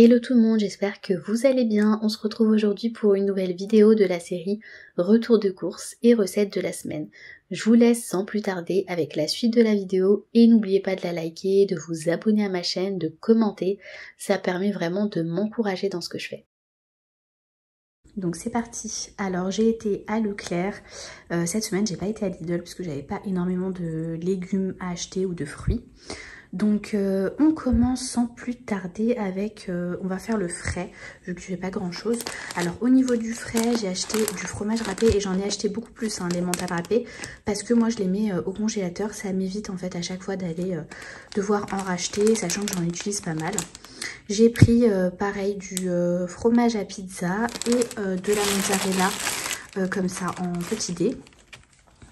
Hello tout le monde, j'espère que vous allez bien. On se retrouve aujourd'hui pour une nouvelle vidéo de la série Retour de course et recettes de la semaine. Je vous laisse sans plus tarder avec la suite de la vidéo et n'oubliez pas de la liker, de vous abonner à ma chaîne, de commenter. Ça permet vraiment de m'encourager dans ce que je fais. Donc c'est parti. Alors j'ai été à Leclerc. Cette semaine j'ai pas été à Lidl parce que j'avais pas énormément de légumes à acheter ou de fruits. Donc on commence sans plus tarder avec, on va faire le frais, vu que je n'ai pas grand chose. Alors au niveau du frais, j'ai acheté du fromage râpé et j'en ai acheté beaucoup plus, hein, les mentales râpées, parce que moi je les mets au congélateur, ça m'évite en fait à chaque fois d'aller devoir en racheter, sachant que j'en utilise pas mal. J'ai pris pareil du fromage à pizza et de la mozzarella comme ça en petit dé.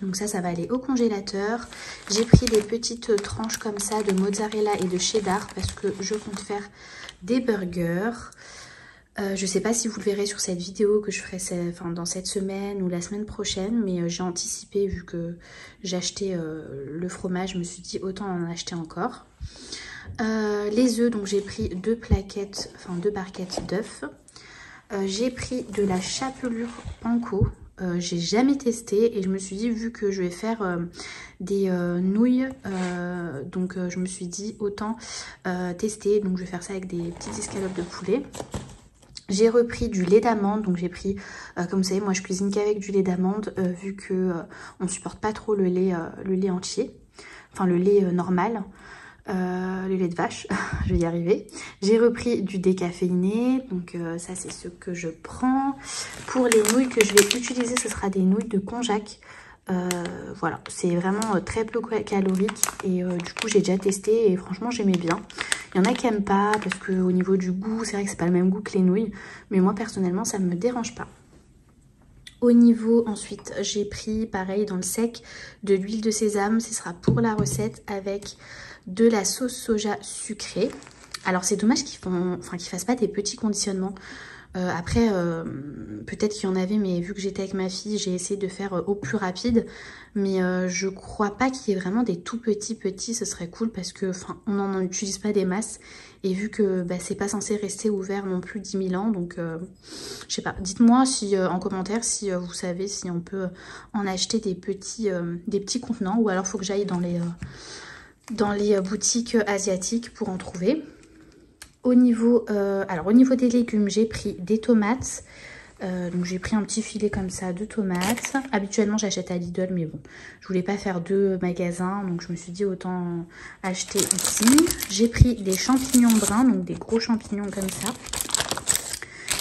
Donc ça va aller au congélateur. J'ai pris des petites tranches comme ça de mozzarella et de cheddar parce que je compte faire des burgers. Je ne sais pas si vous le verrez sur cette vidéo que je ferai dans cette semaine ou la semaine prochaine, mais j'ai anticipé vu que j'ai acheté le fromage, je me suis dit autant en acheter encore. Les œufs, donc j'ai pris deux barquettes d'œufs. J'ai pris de la chapelure panko. J'ai jamais testé et je me suis dit vu que je vais faire des nouilles, donc je me suis dit autant tester. Donc je vais faire ça avec des petites escalopes de poulet. J'ai repris du lait d'amande, donc j'ai pris, comme vous savez, moi je cuisine qu'avec du lait d'amande vu que on supporte pas trop le lait entier, enfin le lait normal. Le lait de vache, je vais y arriver. J'ai repris du décaféiné, donc ça c'est ce que je prends. Pour les nouilles que je vais utiliser, ce sera des nouilles de konjac. Voilà, c'est vraiment très peu calorique et du coup j'ai déjà testé et franchement j'aimais bien. Il y en a qui n'aiment pas parce que au niveau du goût, c'est vrai que c'est pas le même goût que les nouilles, mais moi personnellement ça ne me dérange pas. Au niveau, ensuite, j'ai pris, pareil, dans le sec, de l'huile de sésame. Ce sera pour la recette avec de la sauce soja sucrée. Alors, c'est dommage qu'ils fassent pas des petits conditionnements. Après, peut-être qu'il y en avait, mais vu que j'étais avec ma fille, j'ai essayé de faire au plus rapide. Mais je crois pas qu'il y ait vraiment des tout petits. Ce serait cool parce que, on n'en utilise pas des masses. Et vu que c'est pas censé rester ouvert non plus 10 000 ans, donc je sais pas. Dites-moi si en commentaire si vous savez si on peut en acheter des petits contenants ou alors faut que j'aille dans les boutiques asiatiques pour en trouver. Au niveau des légumes, j'ai pris des tomates. Donc j'ai pris un petit filet comme ça de tomates. Habituellement j'achète à Lidl, mais bon, je voulais pas faire deux magasins, donc je me suis dit autant acheter ici. J'ai pris des champignons bruns, donc des gros champignons comme ça.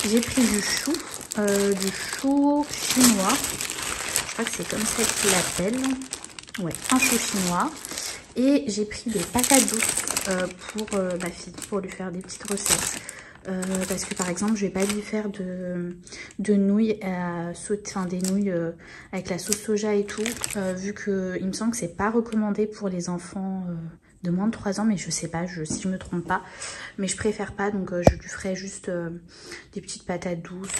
J'ai pris du chou chinois. Je crois que c'est comme ça qu'ils l'appellent. Ouais, un chou chinois. Et j'ai pris des patates douces pour ma fille, pour lui faire des petites recettes. Parce que par exemple, je vais pas lui faire de nouilles à sauter, des nouilles avec la sauce soja et tout, vu que il me semble que c'est pas recommandé pour les enfants de moins de 3 ans, mais je sais pas, si je me trompe pas, mais je préfère pas, donc je lui ferai juste des petites patates douces.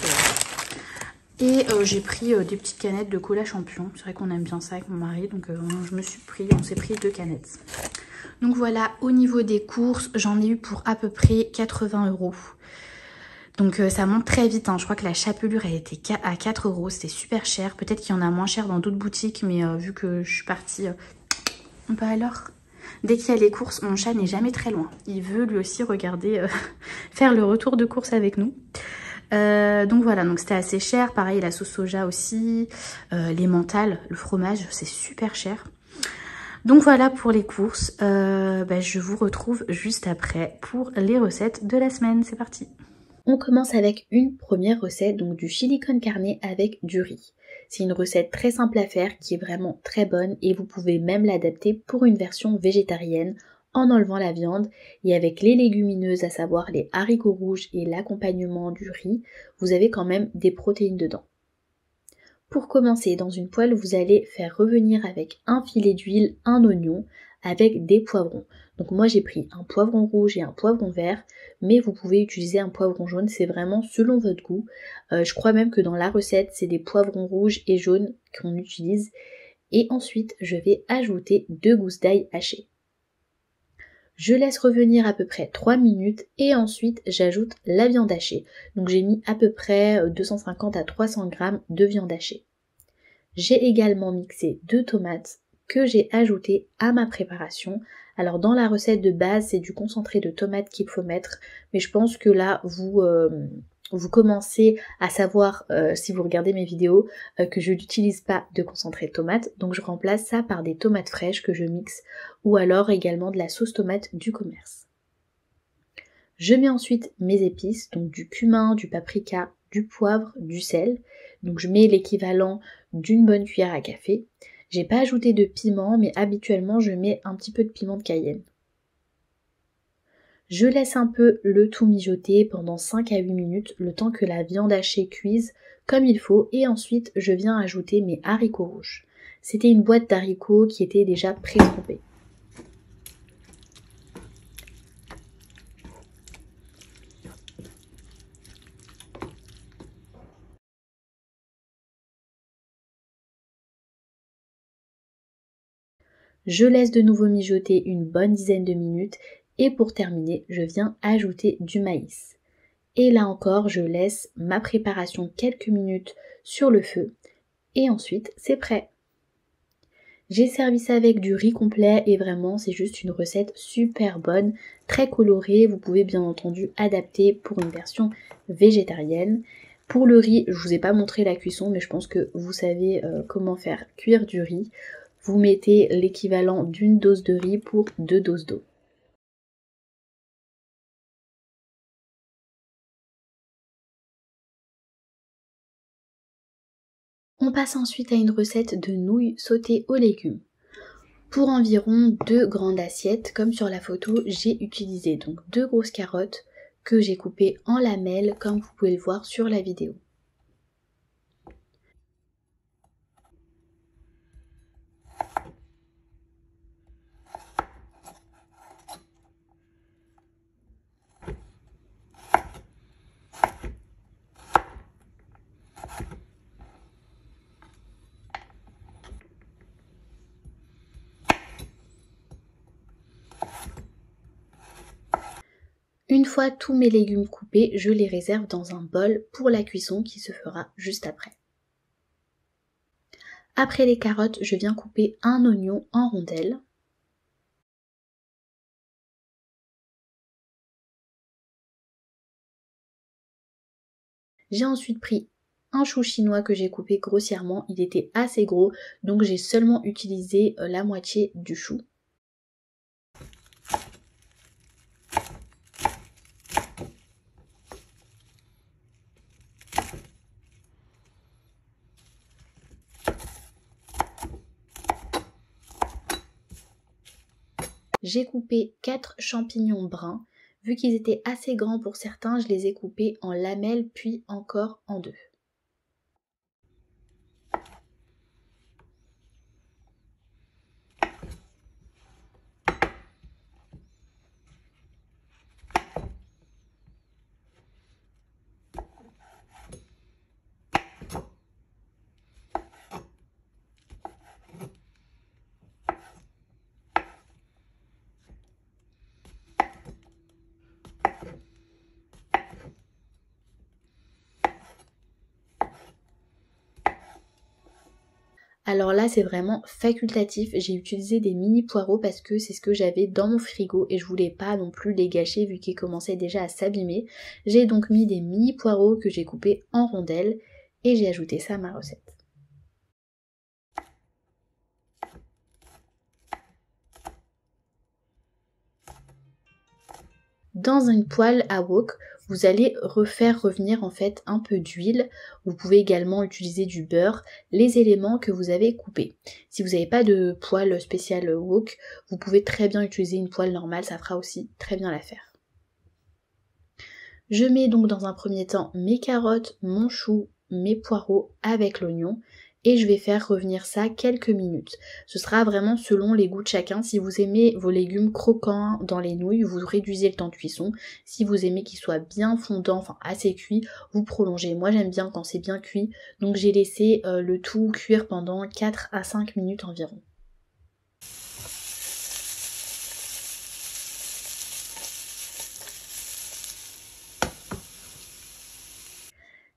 Et j'ai pris des petites canettes de cola champion. C'est vrai qu'on aime bien ça avec mon mari, donc on s'est pris 2 canettes. Donc voilà, au niveau des courses, j'en ai eu pour à peu près 80 €. Donc ça monte très vite, hein. Je crois que la chapelure elle était à 4 €, c'était super cher. Peut-être qu'il y en a moins cher dans d'autres boutiques, mais vu que je suis partie... Bah alors, dès qu'il y a les courses, mon chat n'est jamais très loin. Il veut lui aussi regarder, faire le retour de course avec nous. Donc voilà, donc c'était assez cher. Pareil, la sauce soja aussi, les mentales, le fromage, c'est super cher. Donc voilà pour les courses. Je vous retrouve juste après pour les recettes de la semaine. C'est parti. On commence avec une première recette, donc du chili con carne avec du riz. C'est une recette très simple à faire qui est vraiment très bonne et vous pouvez même l'adapter pour une version végétarienne en enlevant la viande et avec les légumineuses, à savoir les haricots rouges et l'accompagnement du riz, vous avez quand même des protéines dedans. Pour commencer, dans une poêle, vous allez faire revenir avec un filet d'huile, un oignon, avec des poivrons. Donc moi j'ai pris un poivron rouge et un poivron vert, mais vous pouvez utiliser un poivron jaune, c'est vraiment selon votre goût. Je crois même que dans la recette, c'est des poivrons rouges et jaunes qu'on utilise. Et ensuite, je vais ajouter 2 gousses d'ail hachées. Je laisse revenir à peu près 3 minutes et ensuite j'ajoute la viande hachée. Donc j'ai mis à peu près 250 à 300 g de viande hachée. J'ai également mixé 2 tomates que j'ai ajoutées à ma préparation. Alors dans la recette de base, c'est du concentré de tomates qu'il faut mettre, mais je pense que là, vous commencez à savoir, si vous regardez mes vidéos, que je n'utilise pas de concentré de tomates, donc je remplace ça par des tomates fraîches que je mixe, ou alors également de la sauce tomate du commerce. Je mets ensuite mes épices, donc du cumin, du paprika, du poivre, du sel. Donc je mets l'équivalent d'une bonne cuillère à café. J'ai pas ajouté de piment, mais habituellement je mets un petit peu de piment de Cayenne. Je laisse un peu le tout mijoter pendant 5 à 8 minutes, le temps que la viande hachée cuise comme il faut, et ensuite je viens ajouter mes haricots rouges. C'était une boîte d'haricots qui était déjà pré-trempée. Je laisse de nouveau mijoter une bonne dizaine de minutes et pour terminer, je viens ajouter du maïs. Et là encore, je laisse ma préparation quelques minutes sur le feu et ensuite c'est prêt. J'ai servi ça avec du riz complet et vraiment c'est juste une recette super bonne, très colorée. Vous pouvez bien entendu adapter pour une version végétarienne. Pour le riz, je vous ai pas montré la cuisson, mais je pense que vous savez comment faire cuire du riz. Vous mettez l'équivalent d'une dose de riz pour 2 doses d'eau. On passe ensuite à une recette de nouilles sautées aux légumes. Pour environ 2 grandes assiettes, comme sur la photo, j'ai utilisé donc 2 grosses carottes que j'ai coupées en lamelles comme vous pouvez le voir sur la vidéo. Une fois tous mes légumes coupés, je les réserve dans un bol pour la cuisson qui se fera juste après. Après les carottes, je viens couper un oignon en rondelles. J'ai ensuite pris un chou chinois que j'ai coupé grossièrement, il était assez gros, donc j'ai seulement utilisé la moitié du chou. J'ai coupé 4 champignons bruns. Vu qu'ils étaient assez grands pour certains, je les ai coupés en lamelles puis encore en 2. Alors là c'est vraiment facultatif, j'ai utilisé des mini poireaux parce que c'est ce que j'avais dans mon frigo et je voulais pas non plus les gâcher vu qu'ils commençaient déjà à s'abîmer. J'ai donc mis des mini poireaux que j'ai coupés en rondelles et j'ai ajouté ça à ma recette. Dans une poêle à wok, vous allez refaire revenir en fait un peu d'huile. Vous pouvez également utiliser du beurre, les éléments que vous avez coupés. Si vous n'avez pas de poêle spéciale wok, vous pouvez très bien utiliser une poêle normale, ça fera aussi très bien l'affaire. Je mets donc dans un premier temps mes carottes, mon chou, mes poireaux avec l'oignon et je vais faire revenir ça quelques minutes. Ce sera vraiment selon les goûts de chacun. Si vous aimez vos légumes croquants dans les nouilles, vous réduisez le temps de cuisson. Si vous aimez qu'ils soient bien fondants, enfin assez cuits, vous prolongez. Moi j'aime bien quand c'est bien cuit, donc j'ai laissé le tout cuire pendant 4 à 5 minutes environ.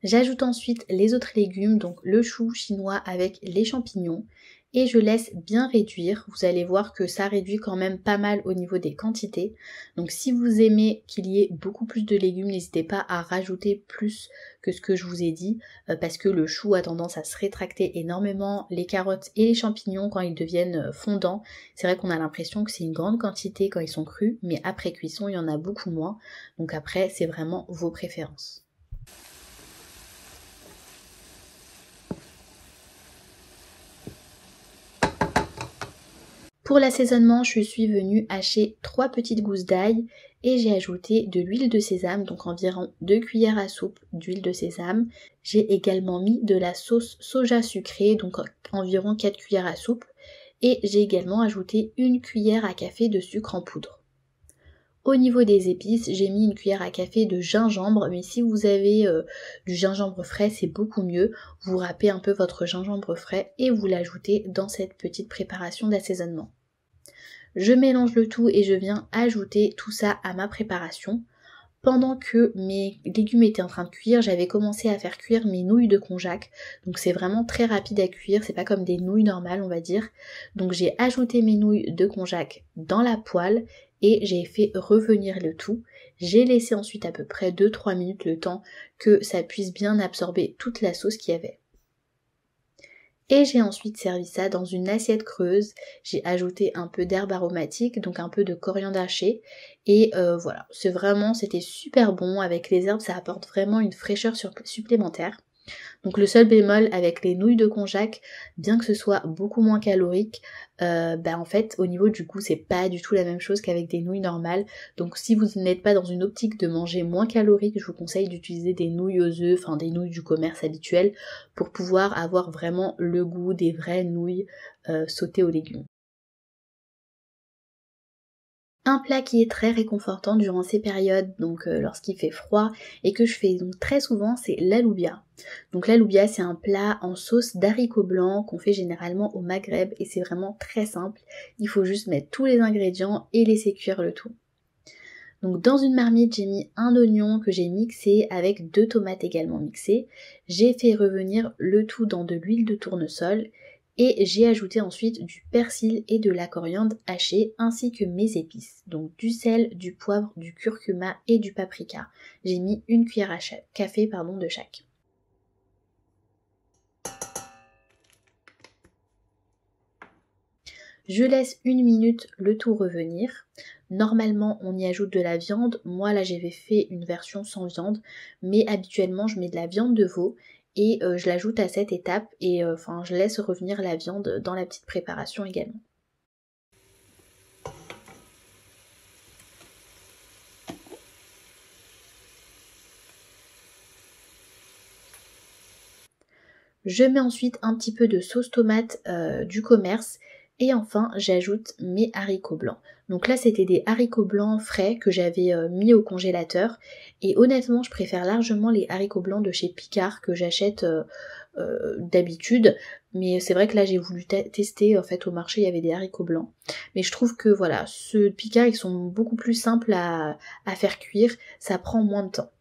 J'ajoute ensuite les autres légumes, donc le chou chinois avec les champignons, et je laisse bien réduire. Vous allez voir que ça réduit quand même pas mal au niveau des quantités. Donc si vous aimez qu'il y ait beaucoup plus de légumes, n'hésitez pas à rajouter plus que ce que je vous ai dit, parce que le chou a tendance à se rétracter énormément, les carottes et les champignons quand ils deviennent fondants. C'est vrai qu'on a l'impression que c'est une grande quantité quand ils sont crus, mais après cuisson il y en a beaucoup moins. Donc après c'est vraiment vos préférences. Pour l'assaisonnement, je suis venue hacher 3 petites gousses d'ail et j'ai ajouté de l'huile de sésame, donc environ 2 cuillères à soupe d'huile de sésame. J'ai également mis de la sauce soja sucrée, donc environ 4 cuillères à soupe. Et j'ai également ajouté 1 cuillère à café de sucre en poudre. Au niveau des épices, j'ai mis 1 cuillère à café de gingembre, mais si vous avez du gingembre frais, c'est beaucoup mieux. Vous râpez un peu votre gingembre frais et vous l'ajoutez dans cette petite préparation d'assaisonnement. Je mélange le tout et je viens ajouter tout ça à ma préparation. Pendant que mes légumes étaient en train de cuire, j'avais commencé à faire cuire mes nouilles de konjac. Donc c'est vraiment très rapide à cuire, c'est pas comme des nouilles normales on va dire. Donc j'ai ajouté mes nouilles de konjac dans la poêle et j'ai fait revenir le tout. J'ai laissé ensuite à peu près 2-3 minutes le temps que ça puisse bien absorber toute la sauce qu'il y avait. Et j'ai ensuite servi ça dans une assiette creuse. J'ai ajouté un peu d'herbes aromatiques, donc un peu de coriandre haché. Et voilà, c'était super bon. Avec les herbes, ça apporte vraiment une fraîcheur supplémentaire. Donc le seul bémol avec les nouilles de konjac, bien que ce soit beaucoup moins calorique, en fait au niveau du goût c'est pas du tout la même chose qu'avec des nouilles normales. Donc si vous n'êtes pas dans une optique de manger moins calorique, je vous conseille d'utiliser des nouilles aux œufs, enfin des nouilles du commerce habituel, pour pouvoir avoir vraiment le goût des vraies nouilles sautées aux légumes. Un plat qui est très réconfortant durant ces périodes, donc lorsqu'il fait froid, et que je fais donc très souvent, c'est l'aloubia. Donc l'aloubia c'est un plat en sauce d'haricots blancs qu'on fait généralement au Maghreb et c'est vraiment très simple. Il faut juste mettre tous les ingrédients et laisser cuire le tout. Donc dans une marmite j'ai mis un oignon que j'ai mixé avec 2 tomates également mixées. J'ai fait revenir le tout dans de l'huile de tournesol et j'ai ajouté ensuite du persil et de la coriandre hachée ainsi que mes épices. Donc du sel, du poivre, du curcuma et du paprika. J'ai mis 1 cuillère à café de chaque. Je laisse 1 minute le tout revenir. Normalement on y ajoute de la viande, moi là j'avais fait une version sans viande, mais habituellement je mets de la viande de veau et je l'ajoute à cette étape et je laisse revenir la viande dans la petite préparation également. Je mets ensuite un petit peu de sauce tomate du commerce et enfin j'ajoute mes haricots blancs. Donc là c'était des haricots blancs frais que j'avais mis au congélateur et honnêtement je préfère largement les haricots blancs de chez Picard que j'achète d'habitude, mais c'est vrai que là j'ai voulu tester, en fait au marché il y avait des haricots blancs, mais je trouve que voilà, ceux de Picard ils sont beaucoup plus simples à faire cuire, ça prend moins de temps.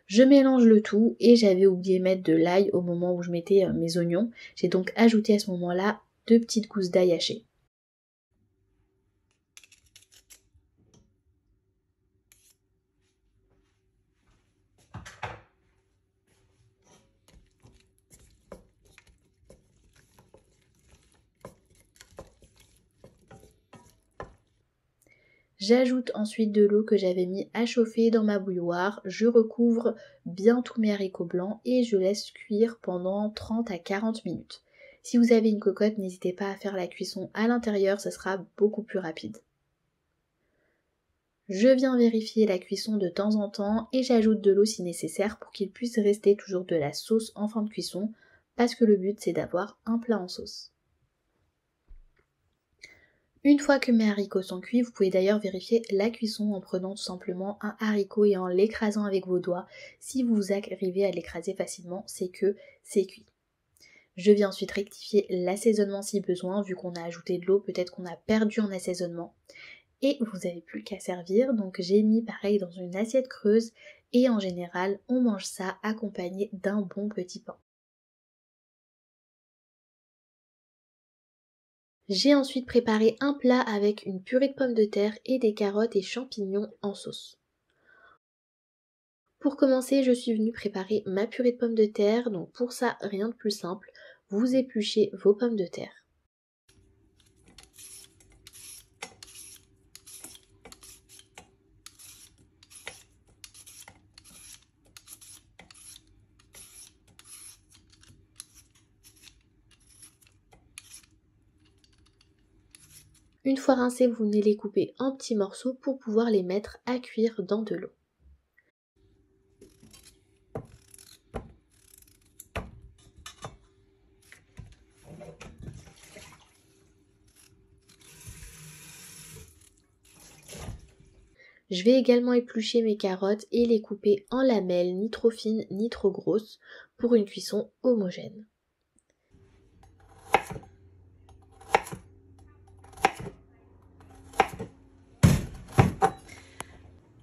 Je mélange le tout et j'avais oublié de mettre de l'ail au moment où je mettais mes oignons. J'ai donc ajouté à ce moment-là 2 petites gousses d'ail hachées. J'ajoute ensuite de l'eau que j'avais mis à chauffer dans ma bouilloire. Je recouvre bien tous mes haricots blancs et je laisse cuire pendant 30 à 40 minutes. Si vous avez une cocotte, n'hésitez pas à faire la cuisson à l'intérieur, ce sera beaucoup plus rapide. Je viens vérifier la cuisson de temps en temps et j'ajoute de l'eau si nécessaire pour qu'il puisse rester toujours de la sauce en fin de cuisson parce que le but c'est d'avoir un plat en sauce. Une fois que mes haricots sont cuits, vous pouvez d'ailleurs vérifier la cuisson en prenant tout simplement un haricot et en l'écrasant avec vos doigts. Si vous arrivez à l'écraser facilement, c'est que c'est cuit. Je viens ensuite rectifier l'assaisonnement si besoin, vu qu'on a ajouté de l'eau, peut-être qu'on a perdu en assaisonnement. Et vous n'avez plus qu'à servir, donc j'ai mis pareil dans une assiette creuse et en général on mange ça accompagné d'un bon petit pain. J'ai ensuite préparé un plat avec une purée de pommes de terre et des carottes et champignons en sauce. Pour commencer, je suis venue préparer ma purée de pommes de terre, donc pour ça, rien de plus simple, vous épluchez vos pommes de terre. Une fois rincés, vous venez les couper en petits morceaux pour pouvoir les mettre à cuire dans de l'eau. Je vais également éplucher mes carottes et les couper en lamelles, ni trop fines ni trop grosses, pour une cuisson homogène.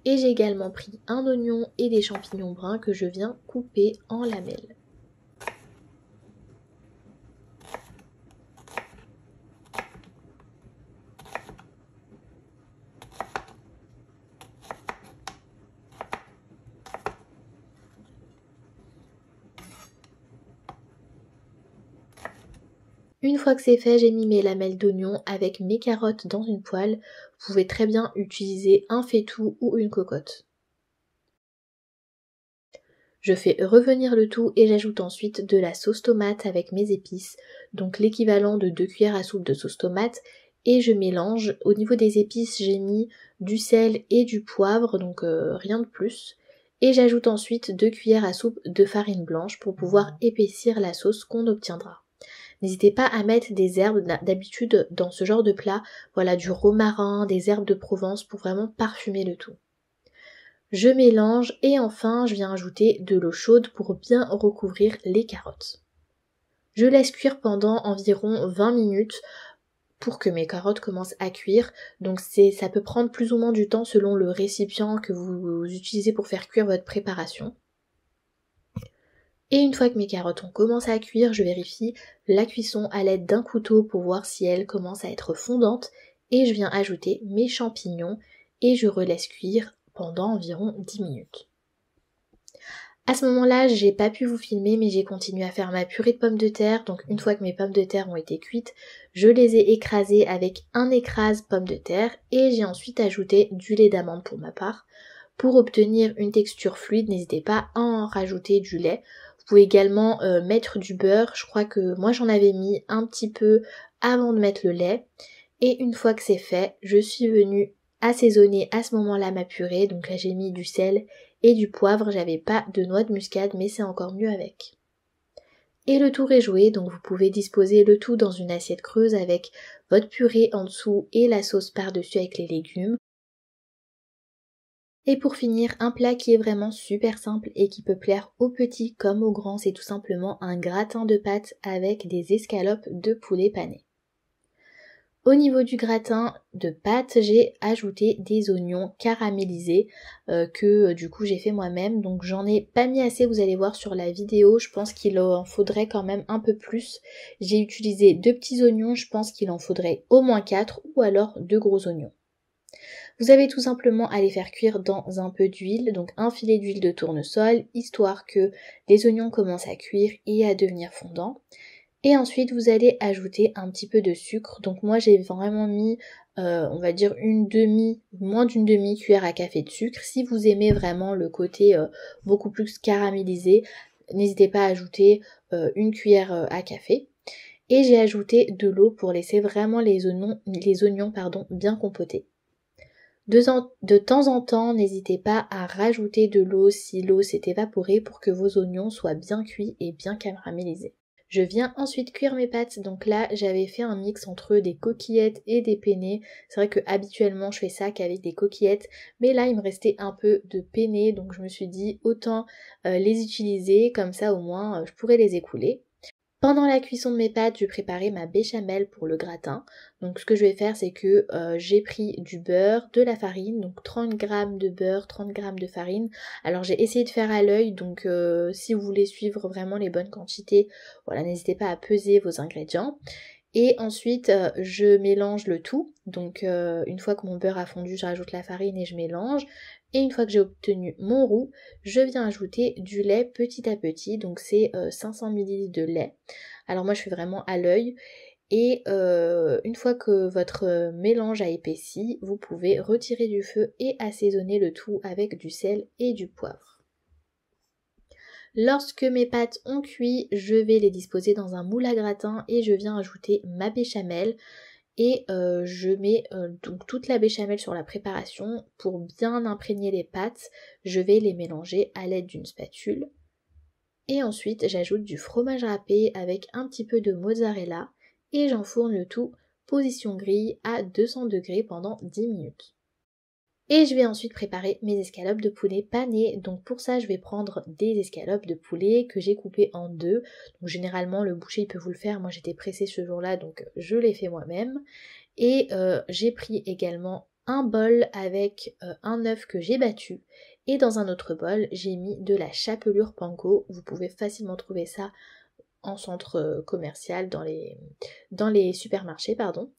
Et j'ai également pris un oignon et des champignons bruns que je viens couper en lamelles. Une fois que c'est fait, j'ai mis mes lamelles d'oignon avec mes carottes dans une poêle. Vous pouvez très bien utiliser un faitout ou une cocotte. Je fais revenir le tout et j'ajoute ensuite de la sauce tomate avec mes épices, donc l'équivalent de 2 cuillères à soupe de sauce tomate, et je mélange. Au niveau des épices, j'ai mis du sel et du poivre, donc rien de plus. Et j'ajoute ensuite 2 cuillères à soupe de farine blanche pour pouvoir épaissir la sauce qu'on obtiendra. N'hésitez pas à mettre des herbes d'habitude dans ce genre de plat, voilà, du romarin, des herbes de Provence pour vraiment parfumer le tout. Je mélange et enfin je viens ajouter de l'eau chaude pour bien recouvrir les carottes. Je laisse cuire pendant environ 20 minutes pour que mes carottes commencent à cuire. Donc ça peut prendre plus ou moins du temps selon le récipient que vous utilisez pour faire cuire votre préparation. Et une fois que mes carottes ont commencé à cuire, je vérifie la cuisson à l'aide d'un couteau pour voir si elles commencent à être fondantes. Et je viens ajouter mes champignons et je relaisse cuire pendant environ 10 minutes. À ce moment-là, j'ai pas pu vous filmer, mais j'ai continué à faire ma purée de pommes de terre. Donc une fois que mes pommes de terre ont été cuites, je les ai écrasées avec un écrase pommes de terre et j'ai ensuite ajouté du lait d'amande pour ma part. Pour obtenir une texture fluide, n'hésitez pas à en rajouter du lait. Vous pouvez également mettre du beurre. Je crois que moi j'en avais mis un petit peu avant de mettre le lait. Et une fois que c'est fait, je suis venue assaisonner à ce moment-là ma purée. Donc là j'ai mis du sel et du poivre. J'avais pas de noix de muscade mais c'est encore mieux avec. Et le tour est joué, donc vous pouvez disposer le tout dans une assiette creuse avec votre purée en dessous et la sauce par-dessus avec les légumes. Et pour finir, un plat qui est vraiment super simple et qui peut plaire aux petits comme aux grands, c'est tout simplement un gratin de pâtes avec des escalopes de poulet pané. Au niveau du gratin de pâtes, j'ai ajouté des oignons caramélisés que du coup j'ai fait moi-même. Donc j'en ai pas mis assez, vous allez voir sur la vidéo, je pense qu'il en faudrait quand même un peu plus. J'ai utilisé 2 petits oignons, je pense qu'il en faudrait au moins 4 ou alors 2 gros oignons. Vous avez tout simplement à les faire cuire dans un peu d'huile, donc un filet d'huile de tournesol, histoire que les oignons commencent à cuire et à devenir fondants. Et ensuite vous allez ajouter un petit peu de sucre. Donc moi j'ai vraiment mis on va dire moins d'une demi-cuillère à café de sucre. Si vous aimez vraiment le côté beaucoup plus caramélisé, n'hésitez pas à ajouter une cuillère à café. Et j'ai ajouté de l'eau pour laisser vraiment les oignons bien compotés. De temps en temps, n'hésitez pas à rajouter de l'eau si l'eau s'est évaporée pour que vos oignons soient bien cuits et bien caramélisés. Je viens ensuite cuire mes pâtes, donc là j'avais fait un mix entre des coquillettes et des penne. C'est vrai que habituellement je fais ça qu'avec des coquillettes, mais là il me restait un peu de penne, donc je me suis dit autant les utiliser, comme ça au moins je pourrais les écouler. Pendant la cuisson de mes pâtes, je préparais ma béchamel pour le gratin. Donc ce que je vais faire, c'est que j'ai pris du beurre, de la farine, donc 30 g de beurre, 30 g de farine. Alors j'ai essayé de faire à l'œil, donc si vous voulez suivre vraiment les bonnes quantités, voilà, n'hésitez pas à peser vos ingrédients. Et ensuite je mélange le tout, donc une fois que mon beurre a fondu, je rajoute la farine et je mélange. Et une fois que j'ai obtenu mon roux, je viens ajouter du lait petit à petit, donc c'est 500 ml de lait. Alors moi je fais vraiment à l'œil. Et une fois que votre mélange a épaissi, vous pouvez retirer du feu et assaisonner le tout avec du sel et du poivre. Lorsque mes pâtes ont cuit, je vais les disposer dans un moule à gratin et je viens ajouter ma béchamel. Et je mets donc toute la béchamel sur la préparation. Pour bien imprégner les pâtes, je vais les mélanger à l'aide d'une spatule. Et ensuite j'ajoute du fromage râpé avec un petit peu de mozzarella et j'enfourne le tout position grille à 200 degrés pendant 10 minutes. Et je vais ensuite préparer mes escalopes de poulet panées. Donc pour ça je vais prendre des escalopes de poulet que j'ai coupées en deux. Donc généralement le boucher il peut vous le faire, moi j'étais pressée ce jour-là donc je l'ai fait moi-même. Et j'ai pris également un bol avec un œuf que j'ai battu. Et dans un autre bol j'ai mis de la chapelure panko. Vous pouvez facilement trouver ça en centre commercial, dans les supermarchés, pardon.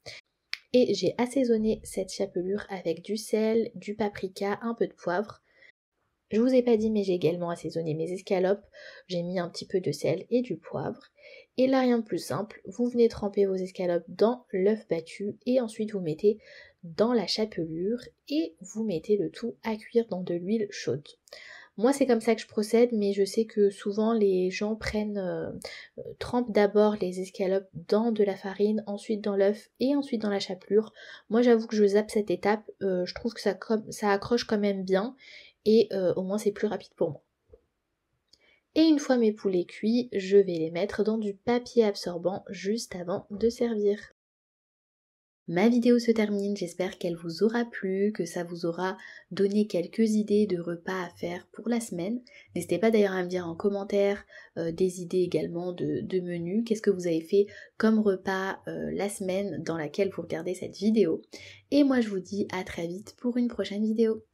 Et j'ai assaisonné cette chapelure avec du sel, du paprika, un peu de poivre. Je vous ai pas dit mais j'ai également assaisonné mes escalopes, j'ai mis un petit peu de sel et du poivre. Et là rien de plus simple, vous venez tremper vos escalopes dans l'œuf battu et ensuite vous mettez dans la chapelure et vous mettez le tout à cuire dans de l'huile chaude. Moi c'est comme ça que je procède, mais je sais que souvent les gens trempent d'abord les escalopes dans de la farine, ensuite dans l'œuf et ensuite dans la chapelure. Moi j'avoue que je zappe cette étape, je trouve que ça accroche quand même bien et au moins c'est plus rapide pour moi. Et une fois mes poulets cuits, je vais les mettre dans du papier absorbant juste avant de servir. Ma vidéo se termine, j'espère qu'elle vous aura plu, que ça vous aura donné quelques idées de repas à faire pour la semaine. N'hésitez pas d'ailleurs à me dire en commentaire des idées également de menus, qu'est-ce que vous avez fait comme repas la semaine dans laquelle vous regardez cette vidéo. Et moi je vous dis à très vite pour une prochaine vidéo.